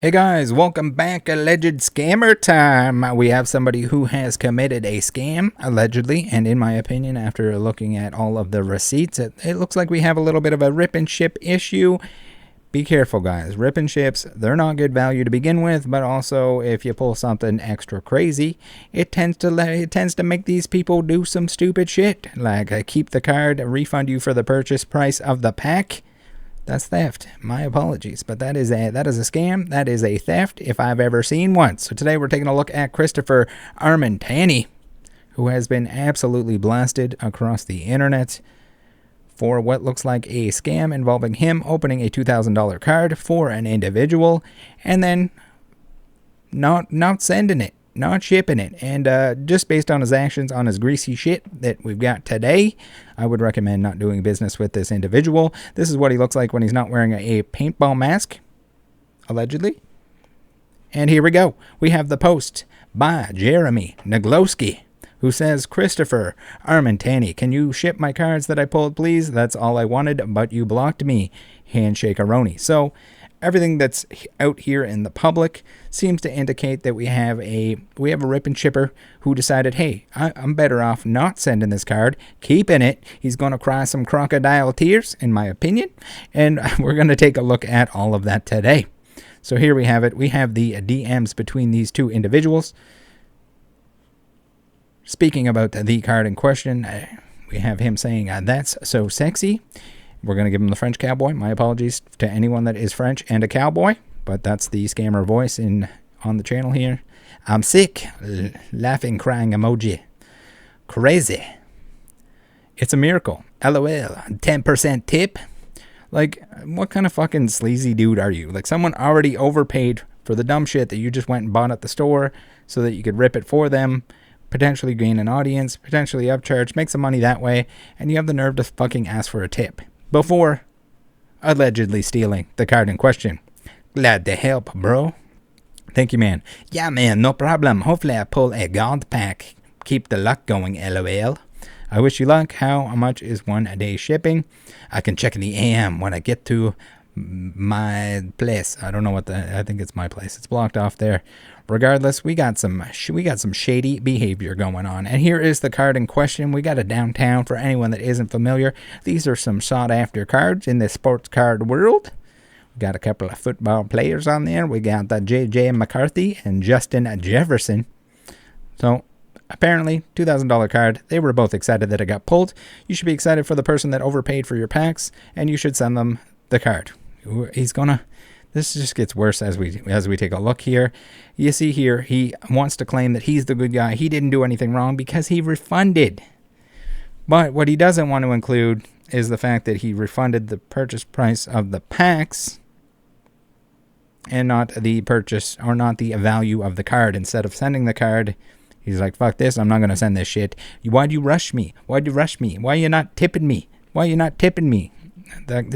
Hey guys, welcome back. Alleged scammer time. We have somebody who has committed a scam, allegedly, and in my opinion, after looking at all of the receipts, it looks like we have a little bit of a rip and ship issue. Be careful, guys. Rip and ships, they're not good value to begin with, but also if you pull something extra crazy, it tends to make these people do some stupid shit, like keep the card, refund you for the purchase price of the pack. That's theft. My apologies, but that is a scam. That is a theft if I've ever seen one. So today we're taking a look at Christopher Armentani, who has been absolutely blasted across the internet for what looks like a scam involving him opening a $2,000 card for an individual and then not sending it, not shipping it. And just based on his actions, on his greasy shit that we've got today, I would recommend not doing business with this individual. This is what he looks like when he's not wearing a paintball mask, allegedly. And here we go. We have the post by Jeremy Naglowski, who says, Christopher Armentani, can you ship my cards that I pulled, please? That's all I wanted, but you blocked me. Handshake-a-roni. So everything that's out here in the public seems to indicate that we have a rip and shipper who decided, hey, I'm better off not sending this card, keeping it. He's going to cry some crocodile tears, in my opinion, and we're going to take a look at all of that today. So here we have it. We have the DMs between these two individuals. Speaking about the card in question, we have him saying, that's so sexy. We're going to give him the French cowboy. My apologies to anyone that is French and a cowboy, but that's the scammer voice on the channel here. I'm sick. Laughing, crying emoji. Crazy. It's a miracle. LOL. 10% tip. Like, what kind of fucking sleazy dude are you? Like, someone already overpaid for the dumb shit that you just went and bought at the store so that you could rip it for them, potentially gain an audience, potentially upcharge, make some money that way, and you have the nerve to fucking ask for a tip before allegedly stealing the card in question. Glad to help, bro. Thank you, man. Yeah, man, no problem. Hopefully I pull a gold pack. Keep the luck going, LOL. I wish you luck. How much is 1 day shipping? I can check in the AM when I get to my place. I don't know I think it's my place. It's blocked off there. Regardless, we got some shady behavior going on. And here is the card in question. We got a downtown for anyone that isn't familiar. These are some sought after cards in the sports card world. We got a couple of football players on there. We got the J.J. McCarthy and Justin Jefferson. So apparently, $2,000 card. They were both excited that it got pulled. You should be excited for the person that overpaid for your packs, and you should send them the card. This just gets worse as we take a look here. You see here, he wants to claim that he's the good guy. He didn't do anything wrong because he refunded. But what he doesn't want to include is the fact that he refunded the purchase price of the packs and not the purchase or not the value of the card. Instead of sending the card, he's like, fuck this, I'm not going to send this shit. Why'd you rush me? Why'd you rush me? Why are you not tipping me? Why are you not tipping me?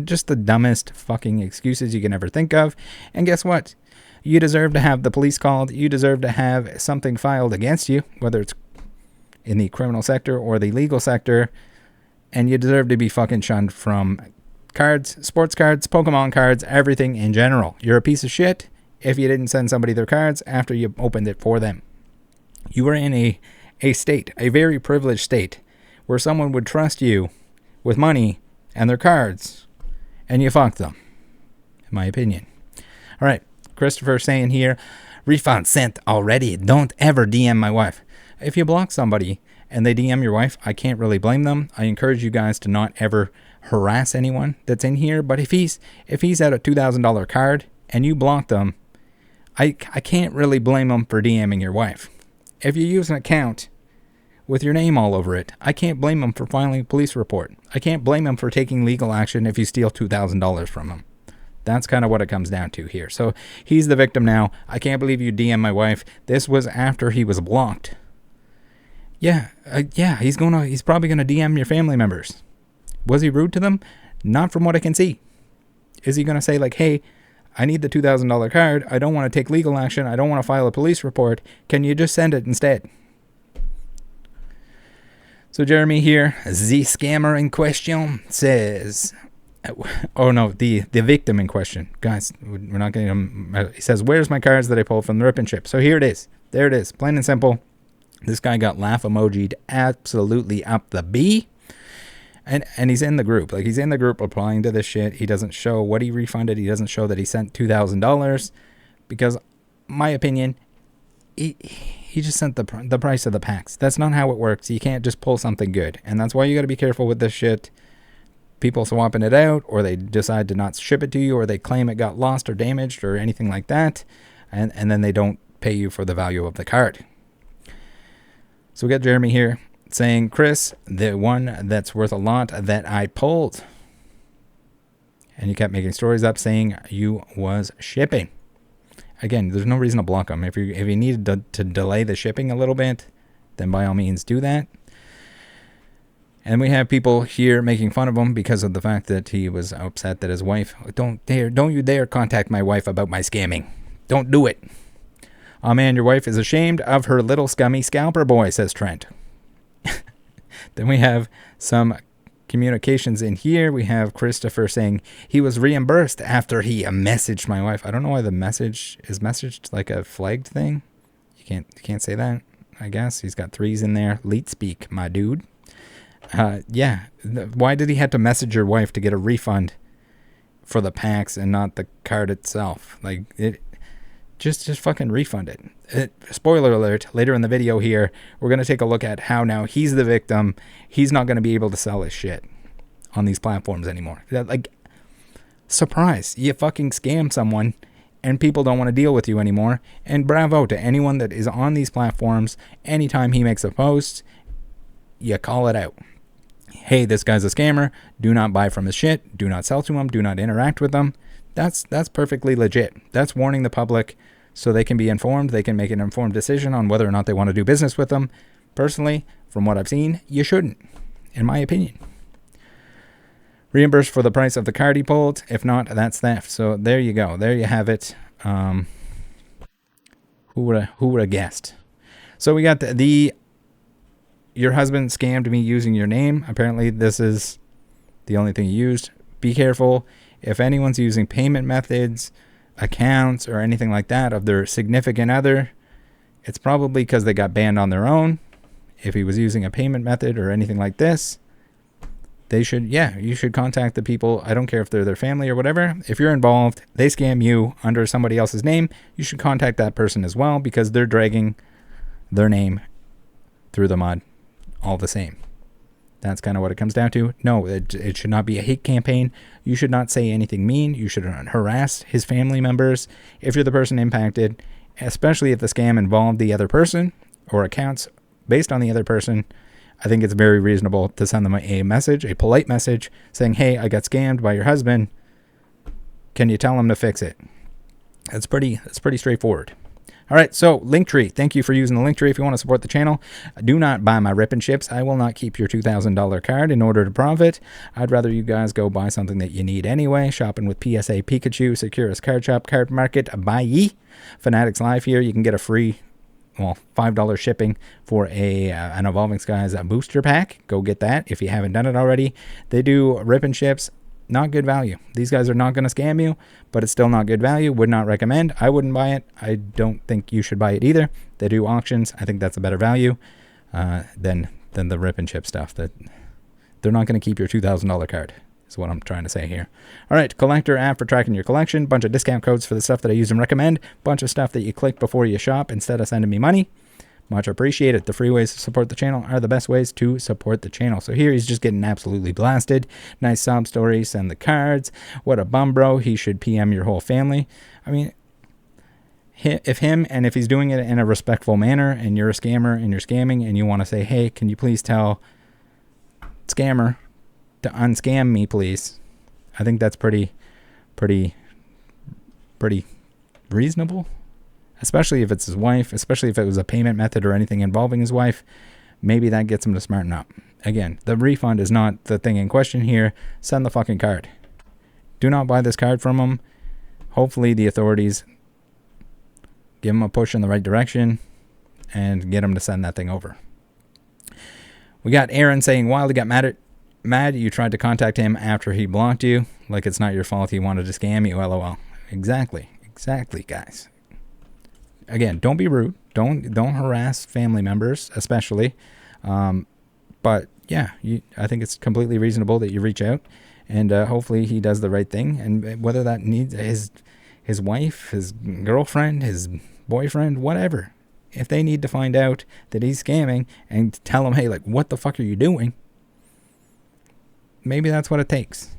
Just the dumbest fucking excuses you can ever think of. And guess what? You deserve to have the police called. You deserve to have something filed against you, whether it's in the criminal sector or the legal sector. And you deserve to be fucking shunned from cards, sports cards, Pokemon cards, everything in general. You're a piece of shit if you didn't send somebody their cards after you opened it for them. You are in a state, a very privileged state, where someone would trust you with money and their cards, and you fucked them, in my opinion. All right, Christopher saying here, refund sent already. Don't ever DM my wife. If you block somebody and they DM your wife, I can't really blame them. I encourage you guys to not ever harass anyone that's in here. But if he's at a $2,000 card and you blocked them, I can't really blame him for DMing your wife. If you use an account with your name all over it, I can't blame him for filing a police report. I can't blame him for taking legal action if you steal $2,000 from him. That's kind of what it comes down to here. So he's the victim now. I can't believe you DM my wife. This was after he was blocked. Yeah, he's probably gonna DM your family members. Was he rude to them? Not from what I can see. Is he gonna say like, hey, I need the $2,000 card. I don't want to take legal action. I don't want to file a police report. Can you just send it instead? So Jeremy here, the scammer in question, says, Oh no, the victim in question, guys. We're not getting him. He says, "Where's my cards that I pulled from the rip and ship?" So here it is. There it is, plain and simple. This guy got laugh emoji'd absolutely up the B. And he's in the group. Like, he's in the group applying to this shit. He doesn't show what he refunded. He doesn't show that he sent $2,000 because, my opinion, he just sent the price of the packs. That's not how it works. You can't just pull something good. And that's why you got to be careful with this shit. People swapping it out, or they decide to not ship it to you, or they claim it got lost or damaged or anything like that. And then they don't pay you for the value of the card. So we got Jeremy here saying, Chris, the one that's worth a lot that I pulled. And you kept making stories up saying you was shipping. Again, there's no reason to block them. If you needed to delay the shipping a little bit, then by all means do that. And we have people here making fun of him because of the fact that he was upset that his wife, don't you dare contact my wife about my scamming. Don't do it. Oh man, your wife is ashamed of her little scummy scalper boy, says Trent. Then we have some communications in here. We have Christopher saying he was reimbursed after he messaged my wife. I don't know why the message is messaged like a flagged thing. You can't say that, I guess. He's got 3s in there. Leet speak, my dude. Yeah. Why did he have to message your wife to get a refund for the packs and not the card itself? Like, it just fucking refund it. Spoiler alert, later in the video here, we're going to take a look at how now he's the victim. He's not going to be able to sell his shit on these platforms anymore. Like, surprise, you fucking scam someone and people don't want to deal with you anymore. And bravo to anyone that is on these platforms. Anytime he makes a post, you call it out. Hey, this guy's a scammer. Do not buy from his shit. Do not sell to him. Do not interact with them. That's perfectly legit. That's warning the public so they can be informed. They can make an informed decision on whether or not they want to do business with them. Personally, from what I've seen, you shouldn't, in my opinion. Reimbursed for the price of the card he pulled. If not, that's theft. So there you go. There you have it. Who would have guessed? So we got your husband scammed me using your name. Apparently, this is the only thing he used. Be careful. If anyone's using payment methods, accounts, or anything like that of their significant other, it's probably because they got banned on their own. If he was using a payment method or anything like this, you should contact the people. I don't care if they're their family or whatever. If you're involved, they scam you under somebody else's name, you should contact that person as well because they're dragging their name through the mud all the same. That's kind of what it comes down to. No, it should not be a hate campaign. You should not say anything mean. You should harass his family members if you're the person impacted, especially if the scam involved the other person or accounts based on the other person. I think it's very reasonable to send them a message, a polite message, saying, hey, I got scammed by your husband. Can you tell him to fix it? That's pretty straightforward. All right, so Linktree. Thank you for using the Linktree. If you want to support the channel, do not buy my rip and ships. I will not keep your $2,000 card in order to profit. I'd rather you guys go buy something that you need anyway. Shopping with PSA Pikachu, Securus Card Shop, Card Market, Buy Fanatics Live here. You can get a free, $5 shipping for an Evolving Skies booster pack. Go get that if you haven't done it already. They do rip and ships. Not good value. These guys are not going to scam you, but it's still not good value. Would not recommend. I wouldn't buy it. I don't think you should buy it either. They do auctions. I think that's a better value than the rip and chip stuff. That they're not going to keep your $2,000 card is what I'm trying to say here. All right, collector app for tracking your collection. Bunch of discount codes for the stuff that I use and recommend. Bunch of stuff that you click before you shop instead of sending me money. Much appreciated. The free ways to support the channel are the best ways to support the channel. So here he's just getting absolutely blasted. Nice sob story. Send the cards. What a bum, bro. He should PM your whole family. I mean, if he's doing it in a respectful manner and you're a scammer and you're scamming and you want to say, hey, can you please tell scammer to unscam me, please? I think that's pretty reasonable. Especially if it's his wife, especially if it was a payment method or anything involving his wife, maybe that gets him to smarten up. Again, the refund is not the thing in question here. Send the fucking card. Do not buy this card from him. Hopefully the authorities give him a push in the right direction and get him to send that thing over. We got Aaron saying, Wildy got mad mad you tried to contact him after he blocked you, like it's not your fault he wanted to scam you, lol. Exactly, guys. Again, don't be rude. Don't harass family members, especially. But yeah, I think it's completely reasonable that you reach out, and hopefully he does the right thing. And whether that needs his wife, his girlfriend, his boyfriend, whatever, if they need to find out that he's scamming and tell him, hey, like, what the fuck are you doing? Maybe that's what it takes.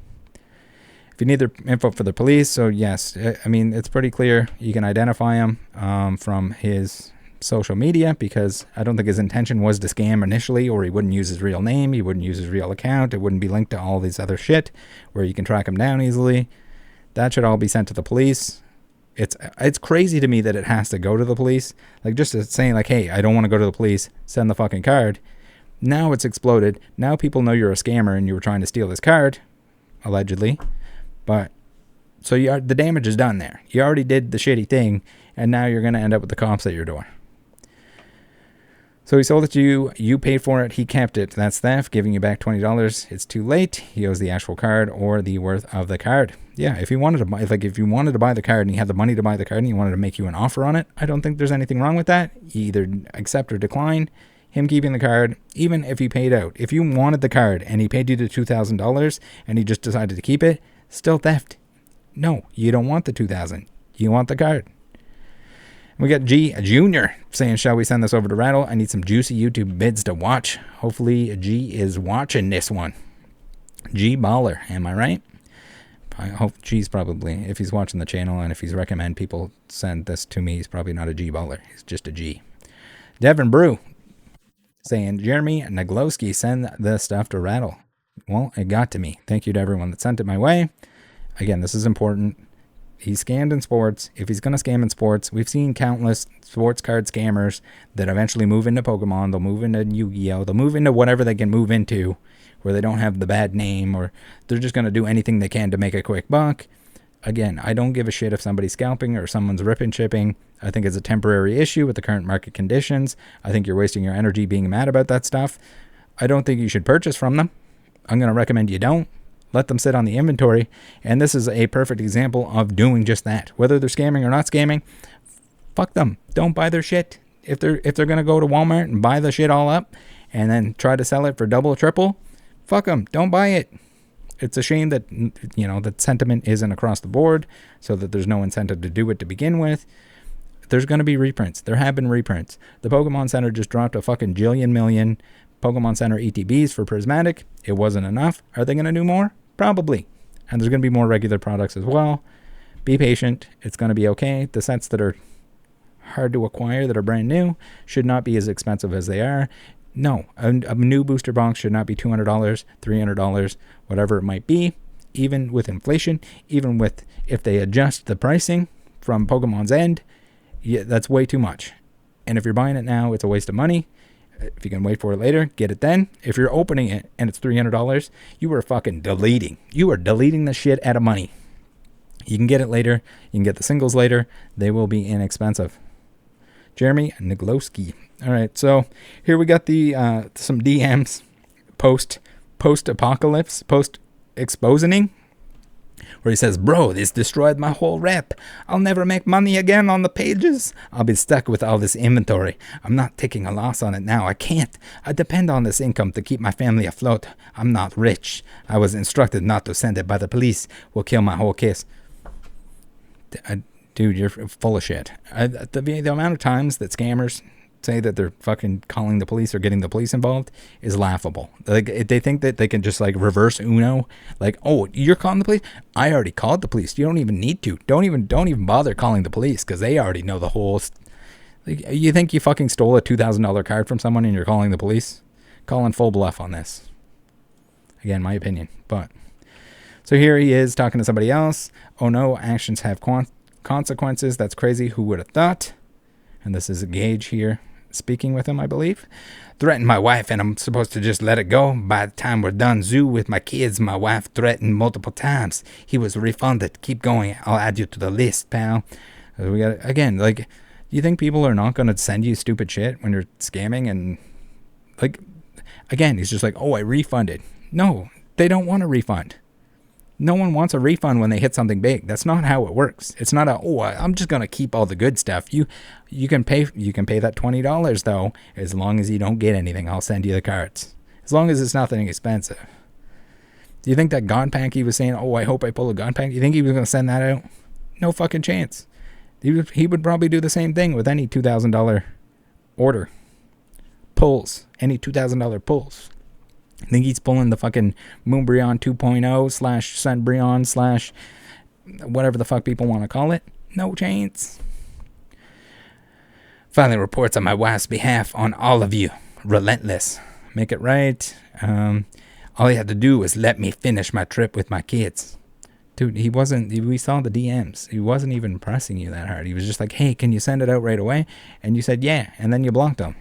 If you need their info for the police, so yes, I mean, it's pretty clear. You can identify him from his social media, because I don't think his intention was to scam initially, or he wouldn't use his real name, he wouldn't use his real account, it wouldn't be linked to all this other shit where you can track him down easily. That should all be sent to the police. It's crazy to me that it has to go to the police. Like, just saying like, hey, I don't want to go to the police, send the fucking card. Now it's exploded. Now people know you're a scammer and you were trying to steal this card, allegedly. But so the damage is done there. You already did the shitty thing, and now you're going to end up with the cops at your door. So he sold it to you. You paid for it. He kept it. That's theft. Giving you back $20. It's too late. He owes the actual card or the worth of the card. Yeah, if you wanted to buy, if you wanted to buy the card and you had the money to buy the card and he wanted to make you an offer on it, I don't think there's anything wrong with that. You either accept or decline him keeping the card, even if he paid out. If you wanted the card and he paid you the $2,000 and he just decided to keep it, still theft. No, you don't want the $2,000. You want the card. We got G Jr. saying, shall we send this over to Rattle? I need some juicy YouTube bids to watch. Hopefully G is watching this one. G Baller, am I right? I hope G's probably, if he's watching the channel and if he's recommend people send this to me, he's probably not a G Baller. He's just a G. Devin Brew saying, Jeremy Naglowski, send the stuff to Rattle. Well, it got to me. Thank you to everyone that sent it my way. Again, this is important. He's scammed in sports. If he's going to scam in sports, we've seen countless sports card scammers that eventually move into Pokemon. They'll move into Yu-Gi-Oh! They'll move into whatever they can move into where they don't have the bad name, or they're just going to do anything they can to make a quick buck. Again, I don't give a shit if somebody's scalping or someone's ripping shipping. I think it's a temporary issue with the current market conditions. I think you're wasting your energy being mad about that stuff. I don't think you should purchase from them. I'm going to recommend you don't. Let them sit on the inventory, and this is a perfect example of doing just that. Whether they're scamming or not scamming, fuck them. Don't buy their shit. If they're going to go to Walmart and buy the shit all up and then try to sell it for double or triple, fuck them. Don't buy it. It's a shame that, that sentiment isn't across the board, so that there's no incentive to do it to begin with. There's going to be reprints. There have been reprints. The Pokemon Center just dropped a fucking jillion million Pokemon Center ETBs for Prismatic. It wasn't enough. Are they going to do more? Probably. And there's going to be more regular products as well. Be patient. It's going to be okay. The sets that are hard to acquire, that are brand new, should not be as expensive as they are. No, a new booster box should not be $200, $300, whatever it might be. Even with inflation, even with if they adjust the pricing from Pokemon's end, yeah, that's way too much. And if you're buying it now, it's a waste of money. If you can wait for it later, get it then. If you're opening it and it's $300, you are fucking deleting. You are deleting the shit out of money. You can get it later. You can get the singles later. They will be inexpensive. Jeremy Naglowski. All right, so here we got the some DMs post-apocalypse, post-exposing, where he says, bro, this destroyed my whole rep. I'll never make money again on the pages. I'll be stuck with all this inventory. I'm not taking a loss on it now. I can't. I depend on this income to keep my family afloat. I'm not rich. I was instructed not to send it by the police. Will kill my whole case. Dude, you're full of shit. The amount of times that scammers say that they're fucking calling the police or getting the police involved is laughable. Like, they think that they can just like reverse Uno. Like, oh, you're calling the police? I already called the police. You don't even need to. Don't even bother calling the police, because they already know the whole. Like, you think you fucking stole a $2,000 card from someone and you're calling the police? Calling full bluff on this. Again, my opinion. But so here he is talking to somebody else. Oh no, actions have consequences. That's crazy. Who would have thought? And this is a Gage here speaking with him, I believe. Threatened my wife, and I'm supposed to just let it go. By the time we're done zoo with my kids, my wife threatened multiple times. He was refunded. Keep going. I'll add you to the list, pal. We got, again, like, you think people are not going to send you stupid shit when you're scamming? And like, again, he's just like, oh, I refunded. No, They don't want a refund. No one wants a refund when they hit something big. That's not how it works. It's not a, oh, I'm just going to keep all the good stuff. You can pay that $20 though, as long as you don't get anything. I'll send you the cards. As long as it's nothing expensive. Do you think that God Pack he was saying, oh, I hope I pull a God Pack? You think he was going to send that out? No fucking chance. He would probably do the same thing with any $2,000 order. Pulls. Any $2,000 pulls. I think he's pulling the fucking Moonbryon 2.0 / Sunbryon / whatever the fuck people want to call it. No chance. Filing reports on my wife's behalf on all of you. Relentless. Make it right. All he had to do was let me finish my trip with my kids. Dude, we saw the DMs. He wasn't even pressing you that hard. He was just like, hey, can you send it out right away? And you said, yeah. And then you blocked him.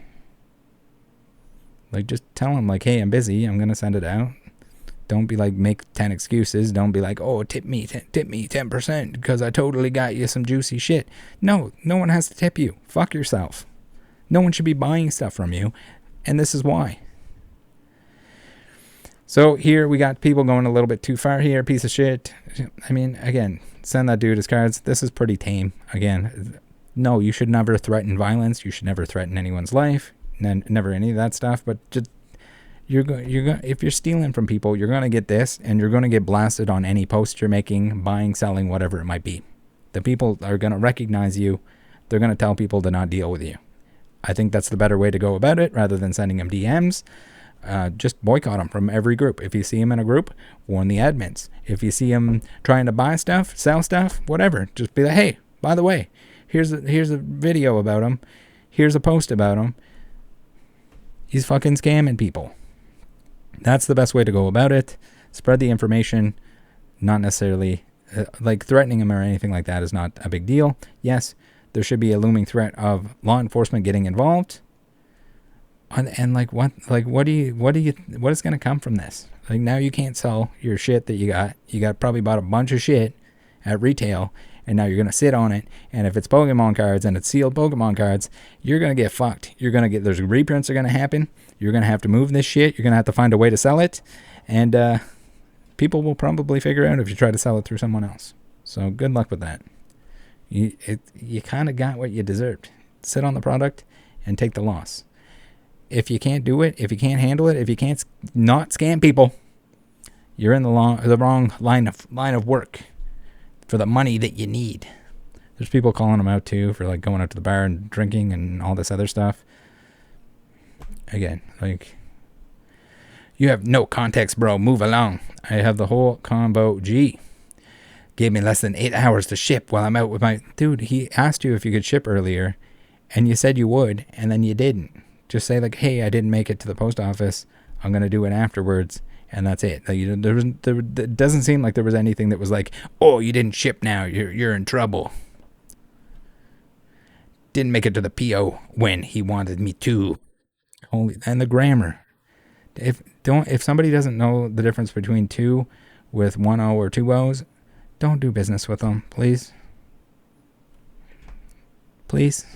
Like, just tell him, like, hey, I'm busy. I'm going to send it out. Don't be like, make 10 excuses. Don't be like, oh, tip me 10% because I totally got you some juicy shit. No one has to tip you. Fuck yourself. No one should be buying stuff from you. And this is why. So here we got people going a little bit too far here. Piece of shit. I mean, again, send that dude his cards. This is pretty tame. Again, no, you should never threaten violence. You should never threaten anyone's life. Never any of that stuff. But just if you're stealing from people, you're gonna get this, and you're gonna get blasted on any post you're making, buying, selling, whatever it might be. The people are gonna recognize you. They're gonna tell people to not deal with you. I think that's the better way to go about it, rather than sending them DMs. Just boycott them from every group. If you see them in a group, warn the admins. If you see them trying to buy stuff, sell stuff, whatever, just be like, hey, by the way, here's a video about him. Here's a post about him. He's fucking scamming people. That's the best way to go about it. Spread the information. Not necessarily like threatening him or anything like that is not a big deal. Yes, there should be a looming threat of law enforcement getting involved. And what is going to come from this? Like, now you can't sell your shit that you got probably bought a bunch of shit at retail, and now you're going to sit on it. And if it's Pokemon cards and it's sealed Pokemon cards, you're going to get fucked. There's reprints are going to happen. You're going to have to move this shit. You're going to have to find a way to sell it. And people will probably figure out if you try to sell it through someone else. So good luck with that. You kind of got what you deserved. Sit on the product and take the loss. If you can't do it, if you can't handle it, if you can't not scam people, you're in the wrong line of work for the money that you need. There's people calling them out too for like going out to the bar and drinking and all this other stuff. Again, like, you have no context, bro. Move along. I have the whole combo. G. Gave me less than 8 hours to ship while I'm out with my... Dude, he asked you if you could ship earlier, and you said you would, and then you didn't. Just say, like, hey, I didn't make it to the post office. I'm going to do it afterwards, and that's it. Like, it doesn't seem like there was anything that was like, oh, you didn't ship now. You're in trouble. Didn't make it to the PO when he wanted me to. And the grammar. If somebody doesn't know the difference between two with one O or two O's, don't do business with them, please. Please.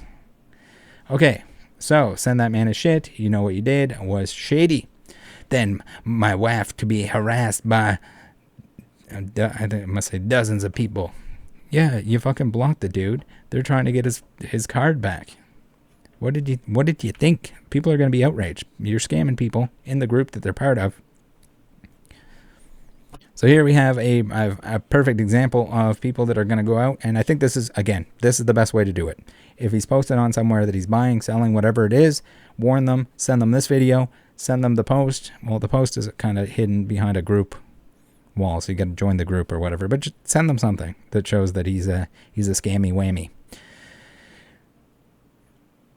Okay, so send that man his shit. You know what you did was shady. Then my wife to be harassed by, I must say, dozens of people. Yeah, you fucking blocked the dude. They're trying to get his card back. What did you think? People are going to be outraged. You're scamming people in the group that they're part of. So here we have a perfect example of people that are going to go out, and I think this is the best way to do it. If he's posted on somewhere that he's buying, selling, whatever it is, warn them, send them this video, send them the post. Well, the post is kind of hidden behind a group wall, so you got to join the group or whatever, but just send them something that shows that he's a scammy whammy.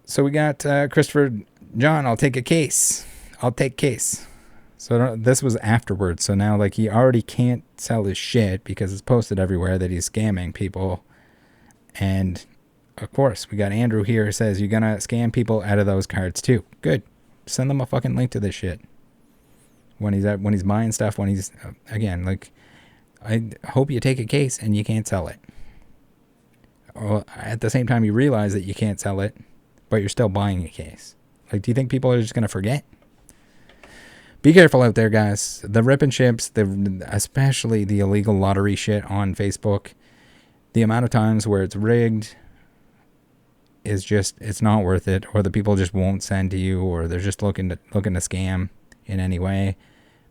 So we got Christopher John, I'll take case. So this was afterwards. So now, like, he already can't sell his shit because it's posted everywhere that he's scamming people. And of course, we got Andrew here who says you're gonna scam people out of those cards too. Good. Send them a fucking link to this shit. When he's buying stuff, again, like, I hope you take a case and you can't sell it. Or at the same time, you realize that you can't sell it, but you're still buying a case. Like, do you think people are just gonna forget? be careful out there, guys. The rip and chips, especially the illegal lottery shit on Facebook, the amount of times where it's rigged is just, it's not worth it, or the people just won't send to you, or they're just looking to scam in any way.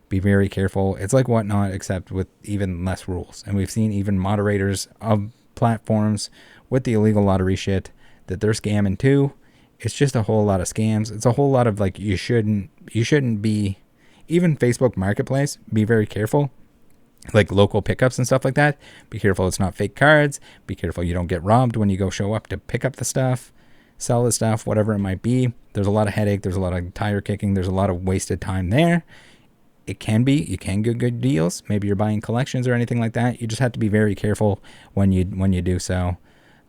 Be very careful. It's like Whatnot, except with even less rules. And we've seen even moderators of platforms with the illegal lottery shit that they're scamming too. It's just a whole lot of scams. It's a whole lot of like, you shouldn't be, even Facebook Marketplace, be very careful. Like local pickups and stuff like that. Be careful it's not fake cards. Be careful you don't get robbed when you go show up to pick up the stuff, sell the stuff, whatever it might be. There's a lot of headache. There's a lot of tire kicking. There's a lot of wasted time there. It can be, you can get good deals. Maybe you're buying collections or anything like that. You just have to be very careful when you do so.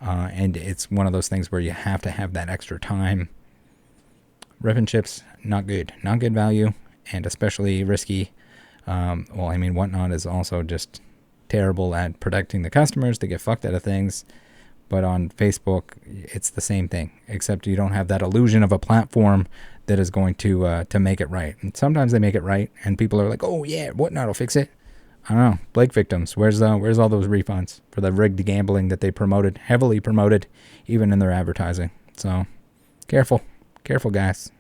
And it's one of those things where you have to have that extra time. Rip and chips, not good. Not good value, and especially risky. Well, I mean, Whatnot is also just terrible at protecting the customers. They get fucked out of things. But on Facebook, it's the same thing, except you don't have that illusion of a platform that is going to make it right. And sometimes they make it right, and people are like, "Oh yeah, Whatnot will fix it." I don't know. Blake victims, where's all those refunds for the rigged gambling that they heavily promoted, even in their advertising? So, careful, guys.